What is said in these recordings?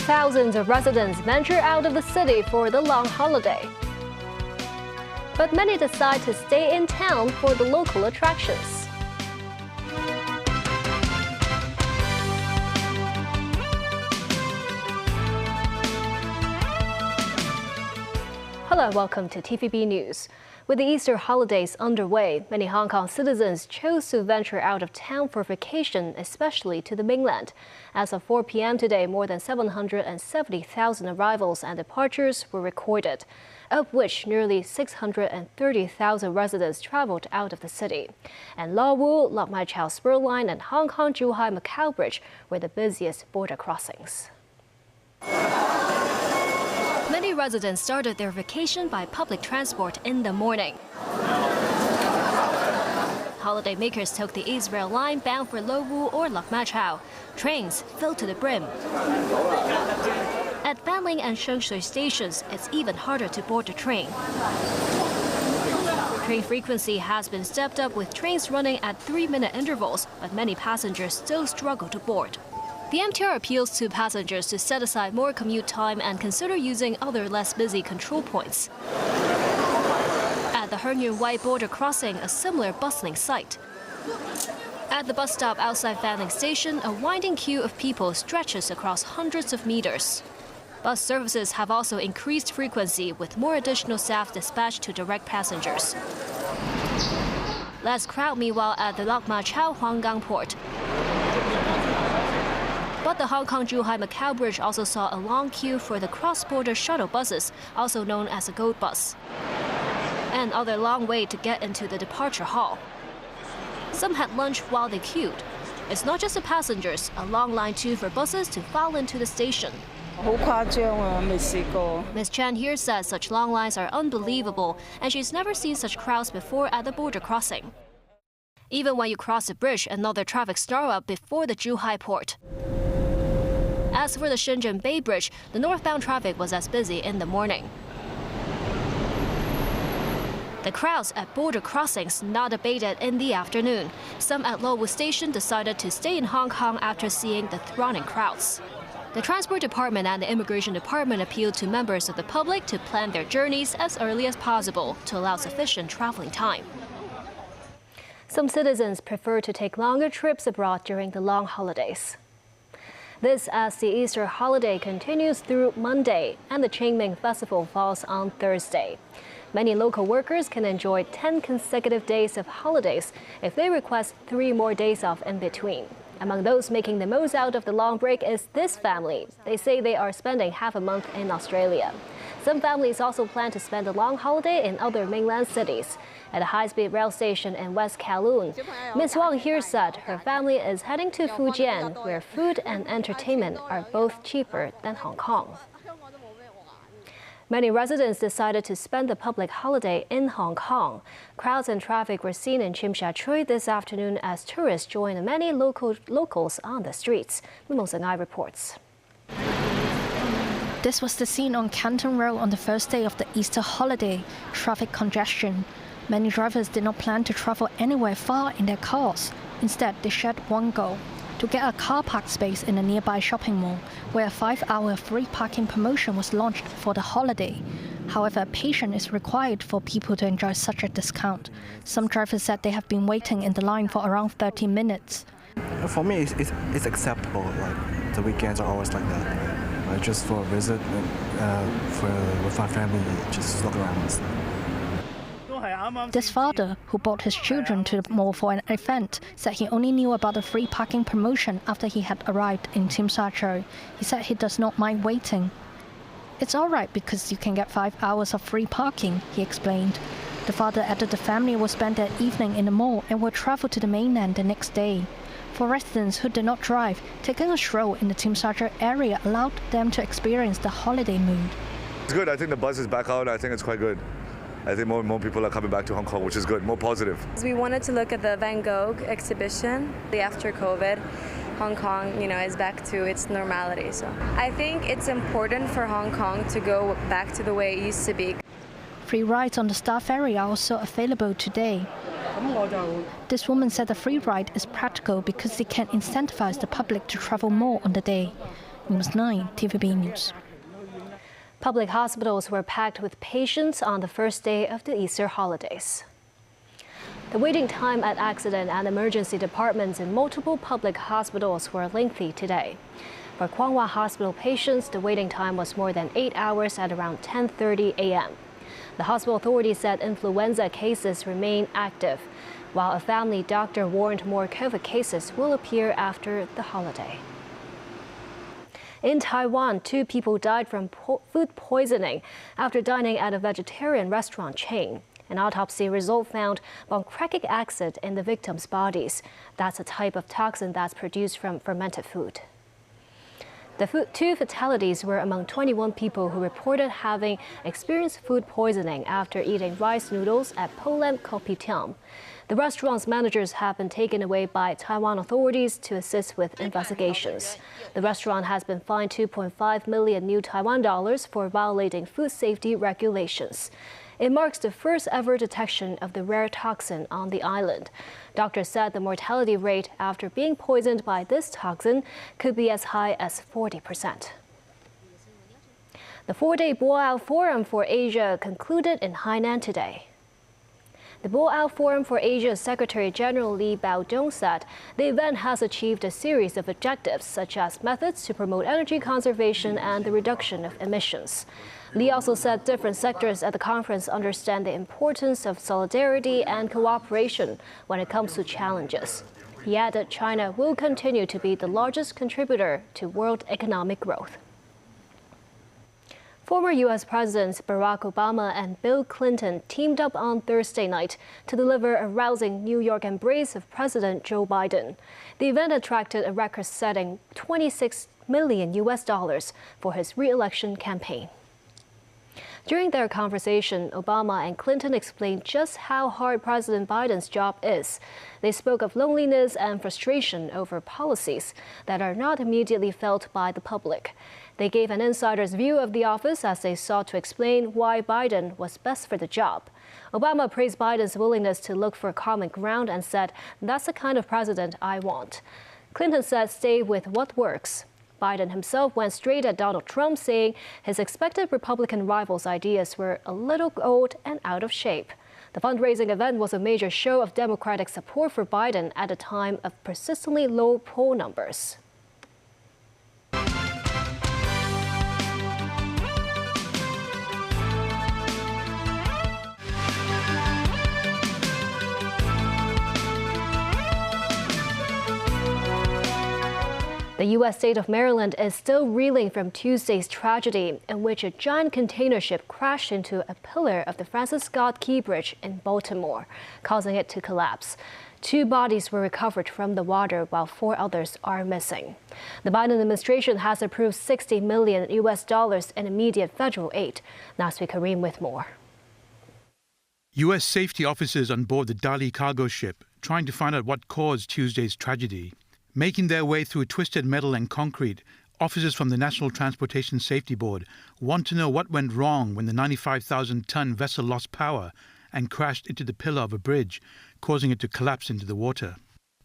Thousands of residents venture out of the city for the long holiday. But many decide to stay in town for the local attractions. Hello, welcome to TVB News. With the Easter holidays underway, many Hong Kong citizens chose to venture out of town for vacation, especially to the mainland. As of 4 p.m. today, more than 770,000 arrivals and departures were recorded, of which nearly 630,000 residents traveled out of the city. And Lo Wu, Lok Mai Chau Spur Line and Hong Kong-Zhuhai-Macau Bridge were the busiest border crossings. Many residents started their vacation by public transport in the morning. Holidaymakers took the Israel line bound for Lo Wu or Lok Mai Chau. Trains filled to the brim. At Fanling and Sheng Shui stations, it's even harder to board the train. Train frequency has been stepped up with trains running at 3-minute intervals, but many passengers still struggle to board. The MTR appeals to passengers to set aside more commute time and consider using other less busy control points. At the Heng Yuen Wai border crossing, a similar bustling sight. At the bus stop outside Fanling Station, a winding queue of people stretches across hundreds of meters. Bus services have also increased frequency with more additional staff dispatched to direct passengers. Less crowd meanwhile at the Lok Mai Chau Huanggang port. But the Hong Kong-Zhuhai-Macau Bridge also saw a long queue for the cross-border shuttle buses, also known as a gold bus. And other long wait to get into the departure hall. Some had lunch while they queued. It's not just the passengers, a long line too for buses to file into the station. Ms. Chan here says such long lines are unbelievable, and she's never seen such crowds before at the border crossing. Even when you cross the bridge, another traffic snarl up before the Zhuhai port. As for the Shenzhen Bay Bridge, the northbound traffic was as busy in the morning. The crowds at border crossings not abated in the afternoon. Some at Lo Wu Station decided to stay in Hong Kong after seeing the thronging crowds. The Transport Department and the Immigration Department appealed to members of the public to plan their journeys as early as possible to allow sufficient traveling time. Some citizens prefer to take longer trips abroad during the long holidays. This as the Easter holiday continues through Monday and the Qingming Festival falls on Thursday. Many local workers can enjoy 10 consecutive days of holidays if they request 3 more days off in between. Among those making the most out of the long break is this family. They say they are spending half a month in Australia. Some families also plan to spend a long holiday in other mainland cities. At a high-speed rail station in West Kowloon, Ms. Wang here said her family is heading to Fujian, where food and entertainment are both cheaper than Hong Kong. Many residents decided to spend the public holiday in Hong Kong. Crowds and traffic were seen in Tsim Sha Tsui this afternoon as tourists joined many locals on the streets. Mimo Zangai reports. This was the scene on Canton Road on the first day of the Easter holiday. Traffic congestion. Many drivers did not plan to travel anywhere far in their cars. Instead, they shared one goal: to get a car park space in a nearby shopping mall, where a 5-hour free parking promotion was launched for the holiday. However, patience is required for people to enjoy such a discount. Some drivers said they have been waiting in the line for around 30 minutes. For me, it's acceptable. Like the weekends are always like that. Just for a visit, with my family, just look around and stuff. This father, who brought his children to the mall for an event, said he only knew about the free parking promotion after he had arrived in Tsim Sha Tsui. He said he does not mind waiting. It's all right because you can get 5 hours of free parking, he explained. The father added the family will spend their evening in the mall and will travel to the mainland the next day. For residents who did not drive, taking a stroll in the Tsim Sha Tsui area allowed them to experience the holiday mood. It's good. I think the buzz is back out. I think it's quite good. I think more and more people are coming back to Hong Kong, which is good, more positive. We wanted to look at the Van Gogh exhibition. After COVID, Hong Kong, is back to its normality. So I think it's important for Hong Kong to go back to the way it used to be. Free rides on the staff area are also available today. This woman said the free ride is practical because they can incentivize the public to travel more on the day. News 9, TVB News. Public hospitals were packed with patients on the first day of the Easter holidays. The waiting time at accident and emergency departments in multiple public hospitals were lengthy today. For Kwang Wah Hospital patients, the waiting time was more than 8 hours at around 10:30 a.m. The hospital authorities said influenza cases remain active, while a family doctor warned more COVID cases will appear after the holiday. In Taiwan, 2 people died from food poisoning after dining at a vegetarian restaurant chain. An autopsy result found pancreatic acid in the victims' bodies. That's a type of toxin that's produced from fermented food. The 2 fatalities were among 21 people who reported having experienced food poisoning after eating rice noodles at Polam Kopitiam. The restaurant's managers have been taken away by Taiwan authorities to assist with investigations. The restaurant has been fined 2.5 million new Taiwan dollars for violating food safety regulations. It marks the first ever detection of the rare toxin on the island. Doctors said the mortality rate after being poisoned by this toxin could be as high as 40%. The 4-day Boao Forum for Asia concluded in Hainan today. The Boao Forum for Asia Secretary General Li Baodong said the event has achieved a series of objectives, such as methods to promote energy conservation and the reduction of emissions. Li also said different sectors at the conference understand the importance of solidarity and cooperation when it comes to challenges. He added China will continue to be the largest contributor to world economic growth. Former U.S. Presidents Barack Obama and Bill Clinton teamed up on Thursday night to deliver a rousing New York embrace of President Joe Biden. The event attracted a record-setting $26 million for his re-election campaign. During their conversation, Obama and Clinton explained just how hard President Biden's job is. They spoke of loneliness and frustration over policies that are not immediately felt by the public. They gave an insider's view of the office as they sought to explain why Biden was best for the job. Obama praised Biden's willingness to look for common ground and said, "That's the kind of president I want." Clinton said, "Stay with what works." Biden himself went straight at Donald Trump, saying his expected Republican rival's ideas were a little old and out of shape. The fundraising event was a major show of Democratic support for Biden at a time of persistently low poll numbers. The U.S. state of Maryland is still reeling from Tuesday's tragedy in which a giant container ship crashed into a pillar of the Francis Scott Key Bridge in Baltimore, causing it to collapse. 2 bodies were recovered from the water while 4 others are missing. The Biden administration has approved $60 million in immediate federal aid. Nasri Karim with more. U.S. safety officers on board the Dali cargo ship trying to find out what caused Tuesday's tragedy. Making their way through twisted metal and concrete, officers from the National Transportation Safety Board want to know what went wrong when the 95,000-ton vessel lost power and crashed into the pillar of a bridge, causing it to collapse into the water.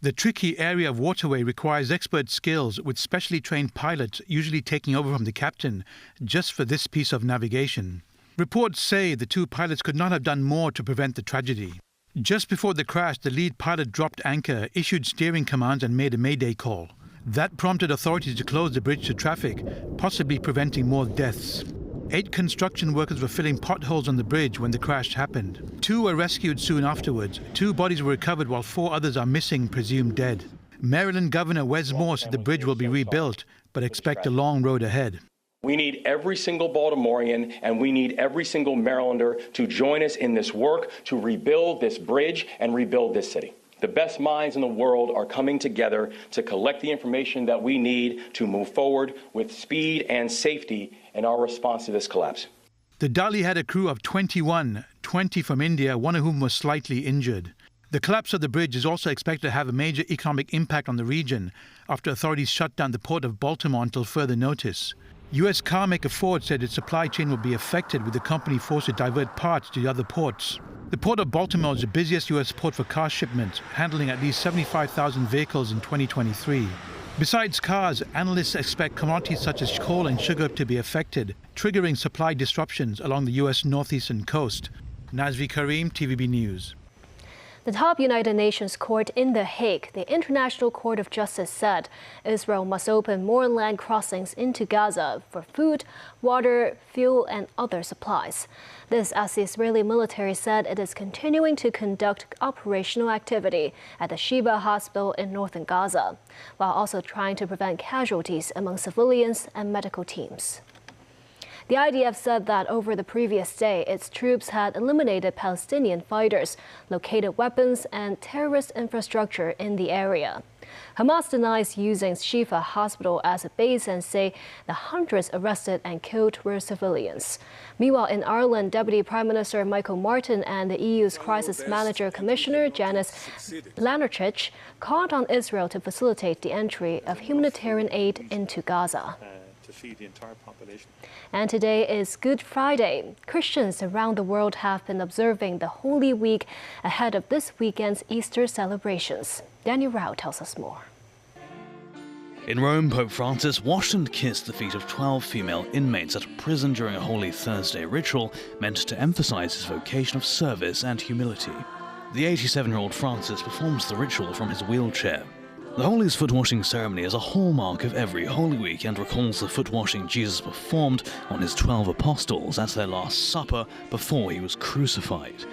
The tricky area of waterway requires expert skills, with specially trained pilots usually taking over from the captain just for this piece of navigation. Reports say the 2 pilots could not have done more to prevent the tragedy. Just before the crash, the lead pilot dropped anchor, issued steering commands and made a mayday call. That prompted authorities to close the bridge to traffic, possibly preventing more deaths. 8 construction workers were filling potholes on the bridge when the crash happened. 2 were rescued soon afterwards. 2 bodies were recovered while 4 others are missing, presumed dead. Maryland Governor Wes Moore said the bridge will be rebuilt, but expect a long road ahead. We need every single Baltimorean and we need every single Marylander to join us in this work to rebuild this bridge and rebuild this city. The best minds in the world are coming together to collect the information that we need to move forward with speed and safety in our response to this collapse. The Dali had a crew of 21, 20 from India, one of whom was slightly injured. The collapse of the bridge is also expected to have a major economic impact on the region after authorities shut down the port of Baltimore until further notice. U.S. carmaker Ford said its supply chain will be affected with the company forced to divert parts to other ports. The port of Baltimore is the busiest U.S. port for car shipments, handling at least 75,000 vehicles in 2023. Besides cars, analysts expect commodities such as coal and sugar to be affected, triggering supply disruptions along the U.S. northeastern coast. Nazvi Karim, TVB News. The top United Nations court in The Hague, the International Court of Justice, said Israel must open more land crossings into Gaza for food, water, fuel, and other supplies. This as the Israeli military said it is continuing to conduct operational activity at the Sheba hospital in northern Gaza, while also trying to prevent casualties among civilians and medical teams. The IDF said that over the previous day, its troops had eliminated Palestinian fighters, located weapons and terrorist infrastructure in the area. Hamas denies using Shifa Hospital as a base and say the hundreds arrested and killed were civilians. Meanwhile, in Ireland, Deputy Prime Minister Michael Martin and the EU's Crisis Manager Commissioner Janice Lenarchich called on Israel to facilitate the entry of humanitarian aid into Gaza. To feed the entire population. And today is Good Friday. Christians around the world have been observing the Holy Week ahead of this weekend's Easter celebrations. Danny Rao tells us more. In Rome, Pope Francis washed and kissed the feet of 12 female inmates at a prison during a Holy Thursday ritual meant to emphasize his vocation of service and humility. The 87-year-old Francis performs the ritual from his wheelchair. The Holy's foot washing ceremony is a hallmark of every Holy Week and recalls the foot washing Jesus performed on his 12 apostles at their Last Supper before he was crucified.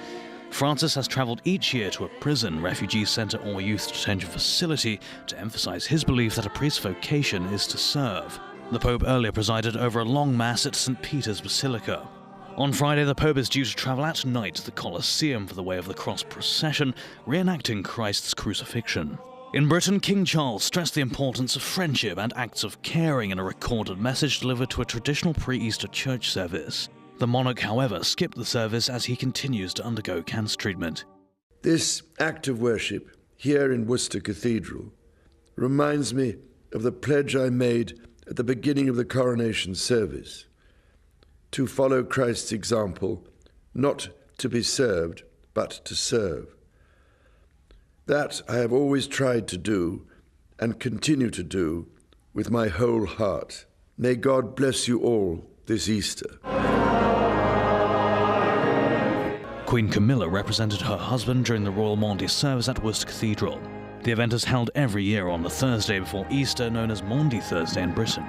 Francis has travelled each year to a prison, refugee centre or youth detention facility to emphasise his belief that a priest's vocation is to serve. The Pope earlier presided over a long Mass at St. Peter's Basilica. On Friday, the Pope is due to travel at night to the Colosseum for the Way of the Cross procession, reenacting Christ's crucifixion. In Britain, King Charles stressed the importance of friendship and acts of caring in a recorded message delivered to a traditional pre-Easter church service. The monarch, however, skipped the service as he continues to undergo cancer treatment. This act of worship here in Worcester Cathedral reminds me of the pledge I made at the beginning of the coronation service, to follow Christ's example, not to be served, but to serve. That I have always tried to do and continue to do with my whole heart. May God bless you all this Easter. Queen Camilla represented her husband during the Royal Maundy service at Worcester Cathedral. The event is held every year on the Thursday before Easter, known as Maundy Thursday in Britain.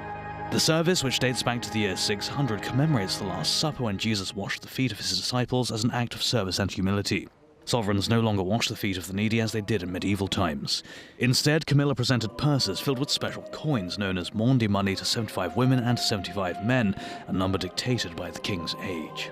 The service, which dates back to the year 600, commemorates the Last Supper when Jesus washed the feet of his disciples as an act of service and humility. Sovereigns no longer wash the feet of the needy as they did in medieval times. Instead, Camilla presented purses filled with special coins known as Maundy money to 75 women and 75 men, a number dictated by the king's age.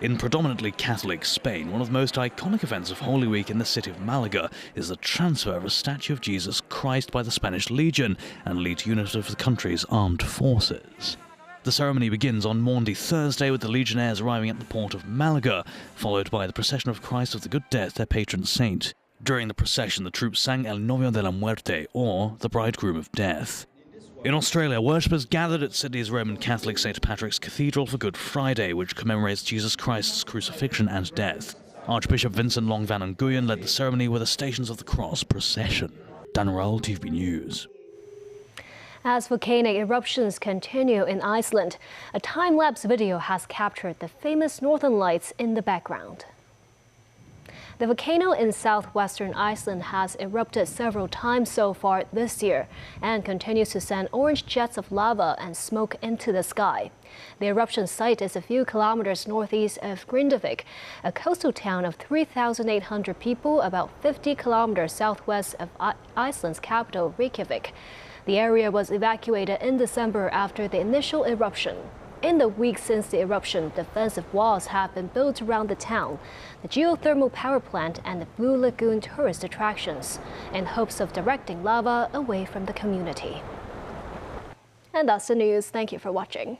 In predominantly Catholic Spain, one of the most iconic events of Holy Week in the city of Malaga is the transfer of a statue of Jesus Christ by the Spanish Legion, an elite unit of the country's armed forces. The ceremony begins on Maundy Thursday with the Legionnaires arriving at the port of Malaga, followed by the procession of Christ of the Good Death, their patron saint. During the procession, the troops sang El Novio de la Muerte, or the Bridegroom of Death. In Australia, worshippers gathered at Sydney's Roman Catholic St. Patrick's Cathedral for Good Friday, which commemorates Jesus Christ's crucifixion and death. Archbishop Vincent Long Van Nguyen led the ceremony with a Stations of the Cross procession. Dan Raul, TV News. As volcanic eruptions continue in Iceland, a time-lapse video has captured the famous northern lights in the background. The volcano in southwestern Iceland has erupted several times so far this year and continues to send orange jets of lava and smoke into the sky. The eruption site is a few kilometers northeast of Grindavik, a coastal town of 3,800 people about 50 kilometers southwest of Iceland's capital, Reykjavik. The area was evacuated in December after the initial eruption. In the weeks since the eruption, defensive walls have been built around the town, the geothermal power plant and the Blue Lagoon tourist attractions, in hopes of directing lava away from the community. And that's the news. Thank you for watching.